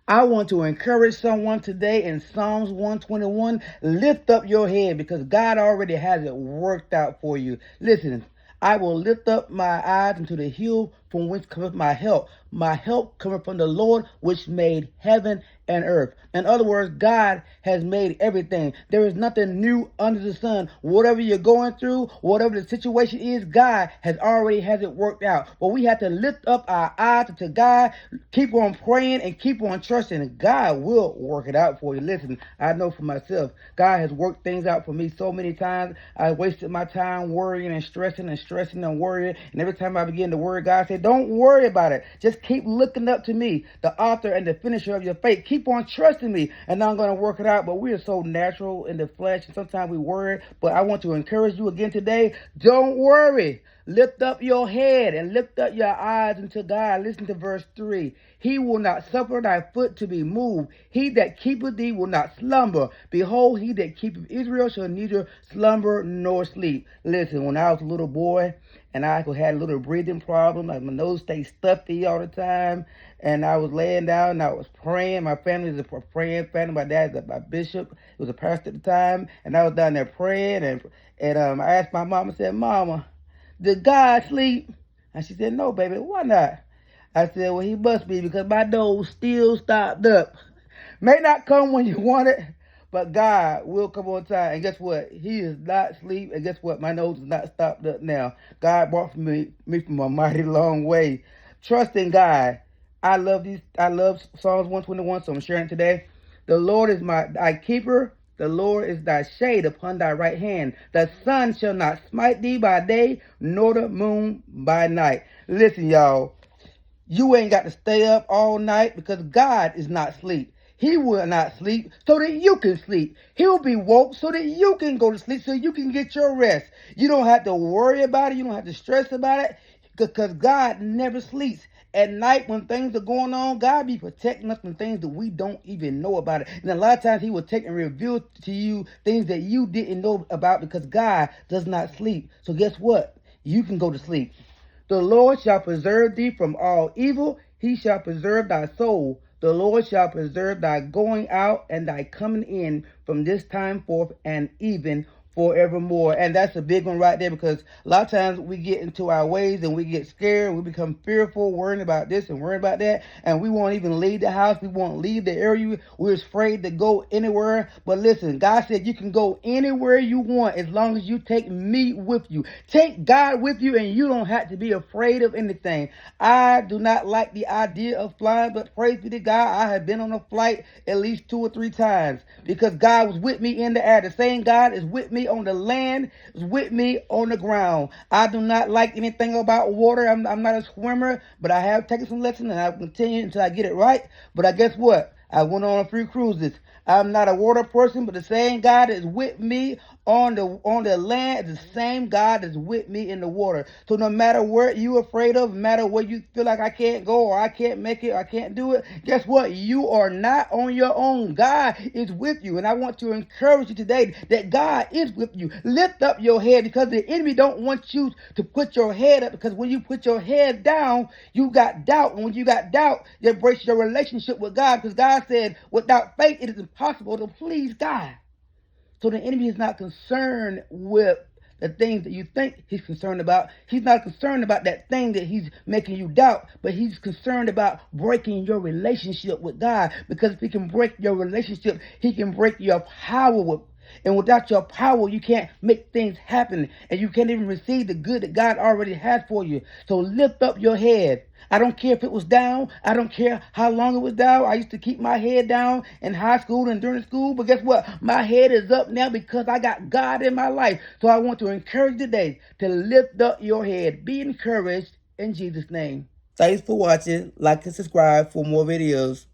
I want to encourage someone today in Psalms 121. Lift up your head because God already has it worked out for you. Listen, I will lift up my eyes into the hill from whence cometh my help. My help cometh from the Lord which made heaven and earth. In other words, God has made everything. There is nothing new under the sun. Whatever you're going through, whatever the situation is, God has already has it worked out. But we have to lift up our eyes to God, keep on praying and keep on trusting. God will work it out for you. Listen, I know for myself, God has worked things out for me so many times. I wasted my time worrying and stressing and worrying. And every time I begin to worry, God said, don't worry about it. Just keep looking up to me, the author and the finisher of your faith. Keep on trusting me, and I'm going to work it out. But we are so natural in the flesh, and sometimes we worry. But I want to encourage you again today. Don't worry. Lift up your head and lift up your eyes unto God. Listen to verse 3. He will not suffer thy foot to be moved. He that keepeth thee will not slumber. Behold, he that keepeth Israel shall neither slumber nor sleep. Listen, when I was a little boy and I had a little breathing problem, like my nose stayed stuffy all the time, and I was laying down and I was praying. My family is a praying family. My dad's a bishop. He was a pastor at the time, and I was down there praying, and I asked my mom, I said, Mama, did God sleep? And she said, no, baby, why not? I said, well, he must be because my nose still stopped up. May not come when you want it, but God will come on time. And guess what? He is not asleep. And guess what? My nose is not stopped up now. God brought me from a mighty long way. Trust in God. I love Psalms 121, so I'm sharing it today. The Lord is thy keeper. The Lord is thy shade upon thy right hand. The sun shall not smite thee by day, nor the moon by night. Listen, y'all. You ain't got to stay up all night because God is not asleep. He will not sleep so that you can sleep. He'll be woke so that you can go to sleep, so you can get your rest. You don't have to worry about it. You don't have to stress about it because God never sleeps. At night when things are going on, God be protecting us from things that we don't even know about it. And a lot of times he will take and reveal to you things that you didn't know about because God does not sleep. So guess what? You can go to sleep. The Lord shall preserve thee from all evil. He shall preserve thy soul. The Lord shall preserve thy going out and thy coming in from this time forth and even forevermore. And that's a big one right there because a lot of times we get into our ways and we get scared. We become fearful, worrying about this and worrying about that. And we won't even leave the house. We won't leave the area. We're afraid to go anywhere. But listen, God said you can go anywhere you want as long as you take me with you. Take God with you and you don't have to be afraid of anything. I do not like the idea of flying, but praise be to God, I have been on a flight at least 2 or 3 times because God was with me in the air. The same God is with me on the land, is with me on the ground. I do not like anything about water. I'm not a swimmer, but I have taken some lessons and I'll continue until I get it right. But I guess what? I went on a few cruises. I'm not a water person, but the same God is with me on the land, the same God is with me in the water. So no matter what you're afraid of, no matter where you feel like I can't go or I can't make it or I can't do it, guess what? You are not on your own. God is with you. And I want to encourage you today that God is with you. Lift up your head because the enemy don't want you to put your head up because when you put your head down, you got doubt. And when you got doubt, it breaks your relationship with God because God said, without faith, it is impossible to please God. So the enemy is not concerned with the things that you think he's concerned about. He's not concerned about that thing that he's making you doubt, but he's concerned about breaking your relationship with God. Because if he can break your relationship, he can break your power with. And without your power, you can't make things happen. And you can't even receive the good that God already has for you. So lift up your head. I don't care if it was down. I don't care how long it was down. I used to keep my head down in high school and during school. But guess what? My head is up now because I got God in my life. So I want to encourage today to lift up your head. Be encouraged in Jesus' name. Thanks for watching. Like and subscribe for more videos.